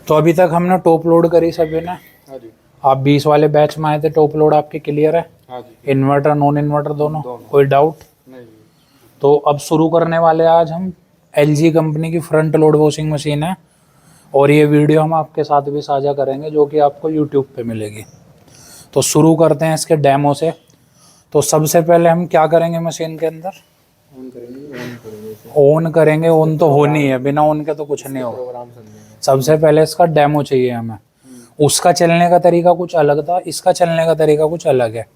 तो अभी तक हमने टॉप लोड करी सभी ने। हाँ जी। आप 20 वाले बैच में आए थे, टॉप लोड आपकी क्लियर है? हाँ जी। इन्वर्टर नॉन इन्वर्टर दोनों? कोई डाउट नहीं। तो अब शुरू करने वाले आज हम। LG कंपनी की फ्रंट लोड वॉशिंग मशीन है और ये वीडियो हम आपके साथ भी साझा करेंगे जो कि आपको यूट्यूब पे मिलेगी। तो शुरू करते हैं इसके डेमो से। तो सबसे पहले हम क्या करेंगे मशीन के अंदर? ऑन करेंगे। ऑन तो होनी है, बिना ऑन के तो कुछ नहीं होगा। सबसे पहले इसका डेमो चाहिए हमें। उसका चलने का तरीका कुछ अलग था, इसका चलने का तरीका कुछ अलग है।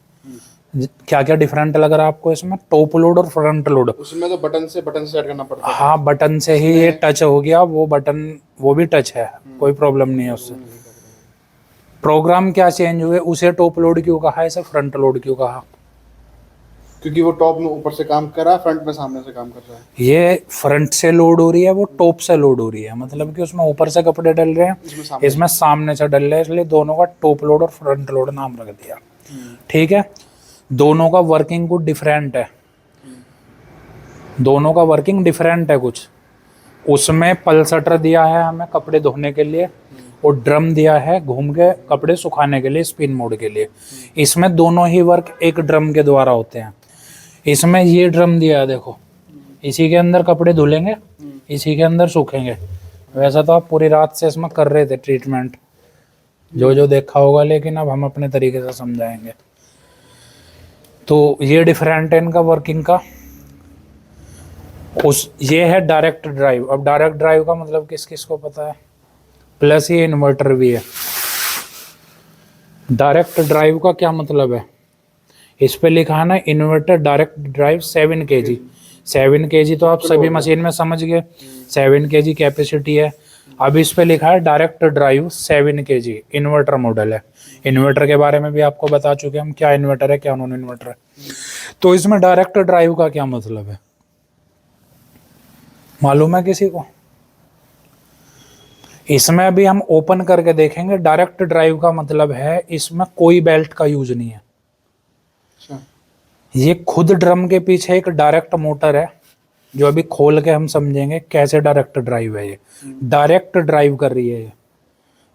क्या क्या डिफरेंट लग रहा है आपको इसमें? टॉप लोड और फ्रंट लोड। उसमें तो बटन से सेट करना पड़ता है। हाँ, बटन से ही ये टच हो गया। वो बटन वो भी टच है, कोई प्रॉब्लम नहीं है उससे। प्रोग्राम क्या चेंज हुए? उसे टॉप लोड क्यों कहा, इसे फ्रंट लोड क्यों कहा? क्योंकि वो टॉप में ऊपर से काम कर रहा है, फ्रंट में सामने से काम कर रहा है। ये फ्रंट से लोड हो रही है, वो टॉप से लोड हो रही है। मतलब कि उसमें ऊपर से कपड़े डल रहे हैं, इसमें सामने से डल रहे हैं, इसलिए दोनों का टॉप लोड और फ्रंट लोड नाम रख दिया। ठीक है। दोनों का वर्किंग कुछ डिफरेंट है। दोनों का वर्किंग डिफरेंट है कुछ। उसमें पल्सटर दिया है हमें कपड़े धोने के लिए और ड्रम दिया है घूम के कपड़े सुखाने के लिए, स्पिन मोड के लिए। इसमें दोनों ही वर्क एक ड्रम के द्वारा होते हैं। इसमें ये ड्रम दिया है, देखो, इसी के अंदर कपड़े धुलेंगे, इसी के अंदर सूखेंगे। वैसा तो आप पूरी रात से इसमें कर रहे थे ट्रीटमेंट, जो जो देखा होगा, लेकिन अब हम अपने तरीके से समझाएंगे। तो ये डिफरेंट है इनका वर्किंग का। ये है डायरेक्ट ड्राइव। अब डायरेक्ट ड्राइव का मतलब किस किस को पता है? प्लस ये इन्वर्टर भी है। डायरेक्ट ड्राइव का क्या मतलब है? इस पे लिखा है ना, inverter direct drive 7 kg। 7 kg तो आप सभी मशीन में समझ गए, 7 kg कैपेसिटी है। अब इस पे लिखा है direct drive 7 kg, inverter model है। इन्वर्टर के बारे में भी आपको बता चुके हम, क्या इन्वर्टर है क्या नॉन इन्वर्टर है। तो इसमें डायरेक्ट ड्राइव का क्या मतलब है, मालूम है किसी को? इसमें अभी हम ओपन करके देखेंगे। डायरेक्ट ड्राइव का मतलब है इसमें कोई बेल्ट का यूज नहीं है। ये खुद ड्रम के पीछे एक डायरेक्ट मोटर है, जो अभी खोल के हम समझेंगे कैसे डायरेक्ट ड्राइव है। ये डायरेक्ट ड्राइव कर रही है ये,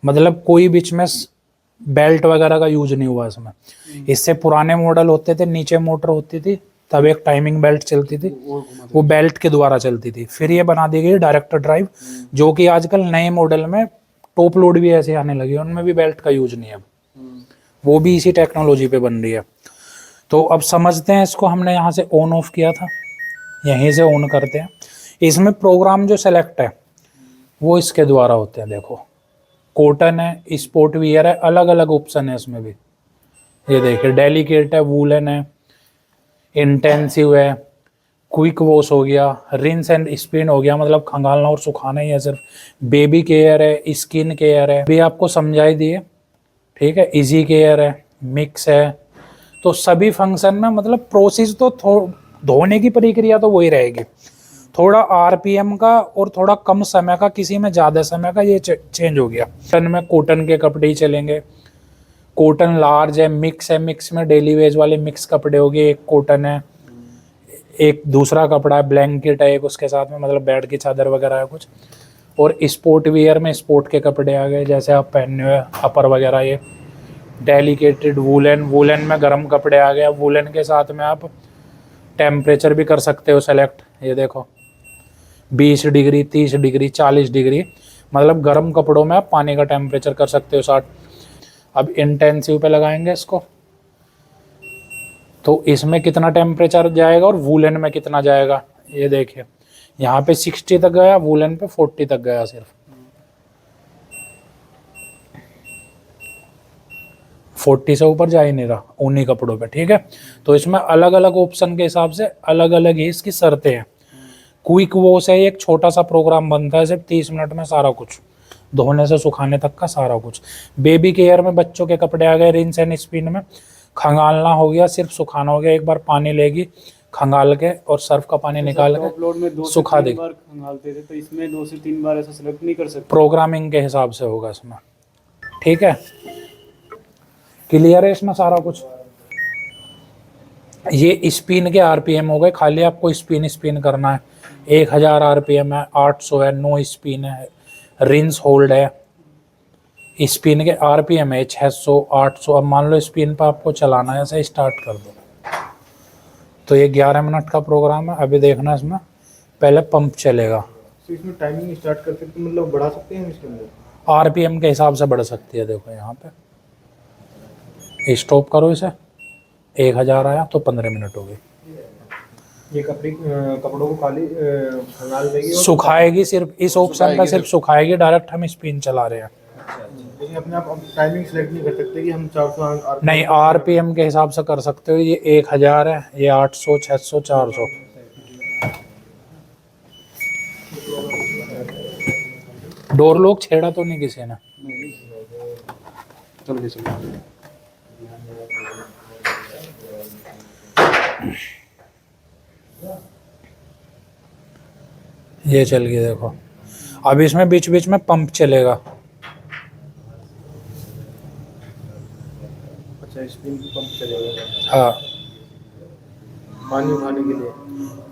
मतलब कोई बीच में बेल्ट वगैरह का यूज नहीं हुआ इसमें। इससे पुराने मॉडल होते थे, नीचे मोटर होती थी, तब एक टाइमिंग बेल्ट चलती थी, वो बेल्ट के द्वारा चलती थी। फिर ये बना दी गई डायरेक्ट ड्राइव, जो कि आजकल नए मॉडल में टॉप लोड भी ऐसे आने लगे, उनमें भी बेल्ट का यूज नहीं है अब, वो भी इसी टेक्नोलॉजी पे बन रही है। तो अब समझते हैं इसको। हमने यहाँ से ऑन ऑफ किया था, यहीं से ऑन करते हैं। इसमें प्रोग्राम जो सेलेक्ट है वो इसके द्वारा होते हैं। देखो, कॉटन है, स्पोर्ट वियर है, अलग अलग ऑप्शन है इसमें भी। ये देखिए, डेलिकेट है, वूलन है, इंटेंसिव है, क्विक वॉश हो गया, रिंस एंड स्पिन हो गया, मतलब खंगालना और सुखाना ही है सिर्फ। बेबी केयर है, स्किन केयर है, भी आपको समझाई दिए। ठीक है, इजी केयर है, मिक्स है। तो सभी फंक्शन में मतलब प्रोसेस तो धोने की प्रक्रिया तो वही रहेगी, थोड़ा आरपीएम का और थोड़ा कम समय का, किसी में ज़्यादा समय का, ये चेंज हो गया। कॉटन में कॉटन के कपड़े ही चलेंगे। कॉटन लार्ज है, मिक्स है, मिक्स में डेली वेज वाले मिक्स कपड़े हो गए। एक कॉटन है, एक दूसरा कपड़ा है, ब्लैंकेट है एक उसके साथ में, मतलब बेड की चादर वगैरह है कुछ। और स्पोर्ट वियर में स्पोर्ट के कपड़े आ गए, जैसे आप पहने हुए अपर वगैरह। ये डेलिकेटेड वूलन, वूलन में गर्म कपड़े आ गए। वूलन के साथ में आप टेम्परेचर भी कर सकते हो सेलेक्ट। ये देखो, 20 डिग्री, 30 डिग्री, 40 डिग्री, मतलब गर्म कपड़ों में आप पानी का टेम्परेचर कर सकते हो 60। अब इंटेंसिव पे लगाएंगे इसको, तो इसमें कितना टेम्परेचर जाएगा और वूलन में कितना जाएगा। ये देखिए, यहाँ पे 60 तक गया, वूलन पे 40 तक गया सिर्फ। 40 से ऊपर जा ही नहीं रहा ऊनी कपड़ों पे। ठीक है, तो इसमें अलग अलग ऑप्शन के हिसाब से अलग अलग ही इसकी शर्तें हैं। क्विक वॉश है, एक छोटा सा प्रोग्राम बनता है, सिर्फ 30 मिनट में सारा कुछ, धोने से सुखाने तक का सारा कुछ। बेबी केयर में बच्चों के कपड़े आ गए। रिंस एंड स्पिन में खंगालना हो गया, सिर्फ सुखाना हो गया। एक बार पानी लेगी खंगाल के और सर्फ का पानी निकाल के सुखा देगी। खंगालते थे, तो इसमें 2 से 3 बार ऐसा सेलेक्ट नहीं कर सकते, प्रोग्रामिंग के हिसाब से होगा इसमें। ठीक है, क्लियर है इसमें सारा कुछ। ये स्पिन के आरपीएम हो गए, खाली आपको स्पिन करना है। 1000 आरपीएम है, 800 है, नो स्पिन है, रिंस होल्ड है, स्पिन के आरपीएम है 600 800। अब मान लो स्पिन पर आपको चलाना है, ऐसे स्टार्ट कर दो। तो ये 11 मिनट का प्रोग्राम है। अभी देखना इसमें पहले पंप चलेगा। तो इसमें टाइमिंग स्टार्ट करते तो मतलब बढ़ा सकते हैं हम इसके अंदर? आरपीएम के हिसाब से बढ़ सकती है। देखो यहाँ पे स्टॉप करो इसे, 1000 आया तो 15 मिनट हो गई। ये कपड़ों को खाली खंगाल देगी और सुखाएगी, सिर्फ इस ऑप्शन का सुखाएगी सिर्फ सुखाएगी। डायरेक्ट हम स्पिन चला रहे हैं। लेकिन अपने आप टाइमिंग सेलेक्ट नहीं कर सकते कि हम 400 नहीं, आरपीएम के हिसाब से कर सकते हो। ये 1000 है, ये 800 600 400। डोर लॉक छेड़ा तो नहीं किसी ने? चलो जी चलो। ये चल गई देखो। अब इसमें बीच बीच में पंप चलेगा। अच्छा, स्पिन की पंप चलेगा हाँ, पानी उठाने के लिए।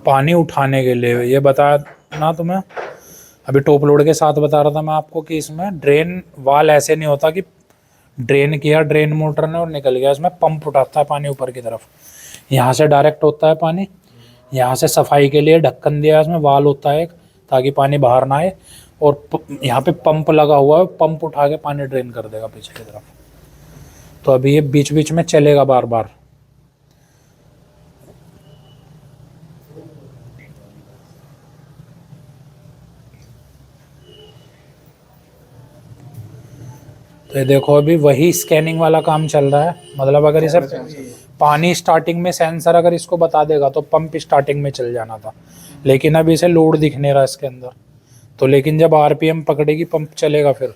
पानी उठाने के लिए। ये बताया ना तुम्हें, अभी टॉप लोड के साथ बता रहा था मैं आपको कि इसमें ड्रेन वाल ऐसे नहीं होता कि ड्रेन किया ड्रेन मोटर ने और निकल गया। इसमें पंप उठाता है पानी ऊपर की तरफ। यहाँ से डायरेक्ट होता है पानी, यहाँ से सफाई के लिए ढक्कन दिया है, इसमें वाल होता है एक, ताकि पानी बाहर ना आए। और यहाँ पे पंप लगा हुआ है, पंप उठा के पानी ड्रेन कर देगा पीछे की तरफ। तो अभी ये बीच बीच में चलेगा बार बार। तो ये देखो अभी वही स्कैनिंग वाला काम चल रहा है। मतलब अगर इसे पानी स्टार्टिंग में सेंसर अगर इसको बता देगा तो पंप स्टार्टिंग में चल जाना था, लेकिन अभी इसे लोड दिख नहीं रहा इसके अंदर। तो लेकिन जब आरपीएम पकड़ेगी पंप चलेगा फिर।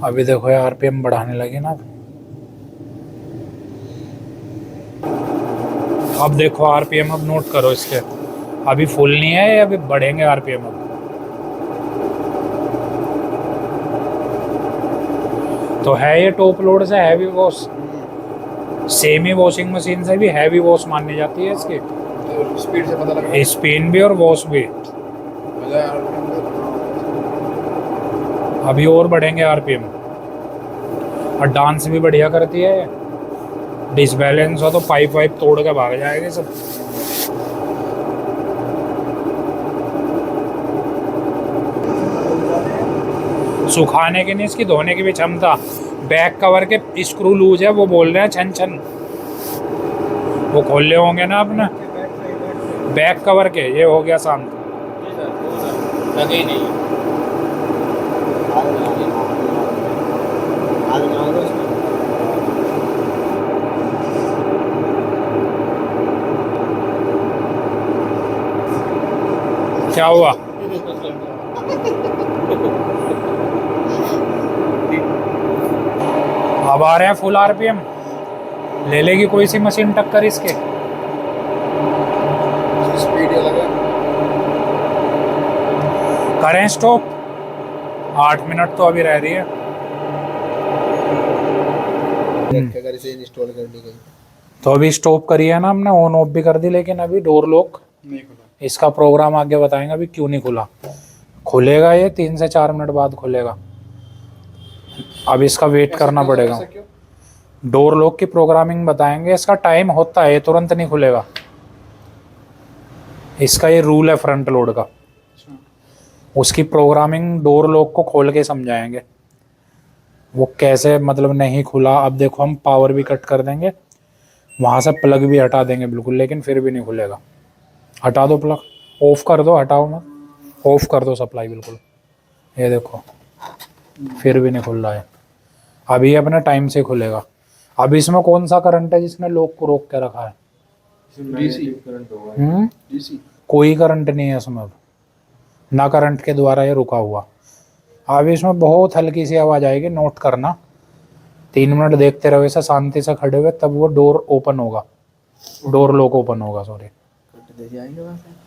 अभी देखो ये आरपीएम बढ़ाने लगे ना। अब देखो आरपीएम, अब नोट करो इसके, अभी फुल नहीं है, अभी बढ़ेंगे आरपीएम। अब तो है ये टॉप लोड से heavy wash, semi washing machine से भी हैवी वॉश मानी जाती है इसकी। तो स्पीड से पता लगा स्पिन भी और वॉश भी। अभी और बढ़ेंगे आरपीएम। और डांस भी बढ़िया करती है। डिसबैलेंस हो तो पाइप वाइप तोड़ के भाग जाएंगे सब। सुखाने की नहीं, इसकी धोने की भी क्षमता। बैक कवर के स्क्रू लूज है, वो बोल रहे हैं छन छन। वो खोल ले होंगे ना अपने बैक कवर के। ये हो गया शांत। लगे ही नहीं। क्या हुआ? अब आ रहे हैं फुल आरपीएम। ले लेगी कोई सी मशीन टक्कर इसके। स्पीड अलग है। करें स्टॉप। 8 मिनट तो अभी रह रही है। अगर इसे इंस्टॉल कर दी गई तो अभी स्टॉप करिए ना हमने, ऑन ऑफ भी कर दी, लेकिन अभी डोर लॉक नहीं खुला। इसका प्रोग्राम आगे बताएंगे अभी क्यों नहीं खुला। खुलेगा ये 3 से 4 मिनट बाद खुलेगा। अब इसका वेट करना पड़ेगा। डोर लॉक की प्रोग्रामिंग बताएंगे। इसका टाइम होता है, तुरंत नहीं खुलेगा। इसका ये रूल है फ्रंट लोड का। उसकी प्रोग्रामिंग डोर लॉक को खोल के समझाएंगे वो कैसे, मतलब नहीं खुला। अब देखो हम पावर भी कट कर देंगे, वहाँ से प्लग भी हटा देंगे बिल्कुल, लेकिन फिर भी नहीं खुलेगा। हटा दो प्लग, ऑफ कर दो, हटाओ मत, ऑफ कर दो सप्लाई बिल्कुल। ये देखो फिर भी नहीं खुल रहा है। अभी अपने टाइम से खुलेगा। अब इसमें कौन सा करंट है जिसने लॉक को रोक के रखा है? डीसी करंट होगा। डीसी कोई करंट नहीं है इसमें, ना करंट के द्वारा ये रुका हुआ। अब इसमें बहुत हल्की सी आवाज़ आएगी, नोट करना। 3 मिनट देखते रहो ऐसा शांति से खड़े हुए, तब वो डोर ओपन होगा, डोर लॉक ओपन होगा। सॉरी,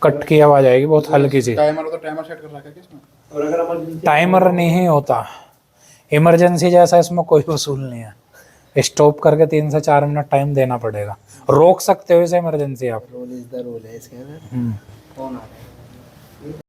कट की आवाज़ आएगी बहुत हल्की सी। टाइमर तो टाइमर सेट कर रखा है किसने? और अगर इमरजेंसी टाइमर नहीं होता, इमरजेंसी जैसा इसमें कोई वसूल नहीं है। स्टॉप करके 3 से 4 मिनट टाइम देना पड़ेगा। रोक सकते हो इसे इमरजेंसी आप। रोल इज द रोल है इसके अंदर। हम्म। कौन आ रहा है?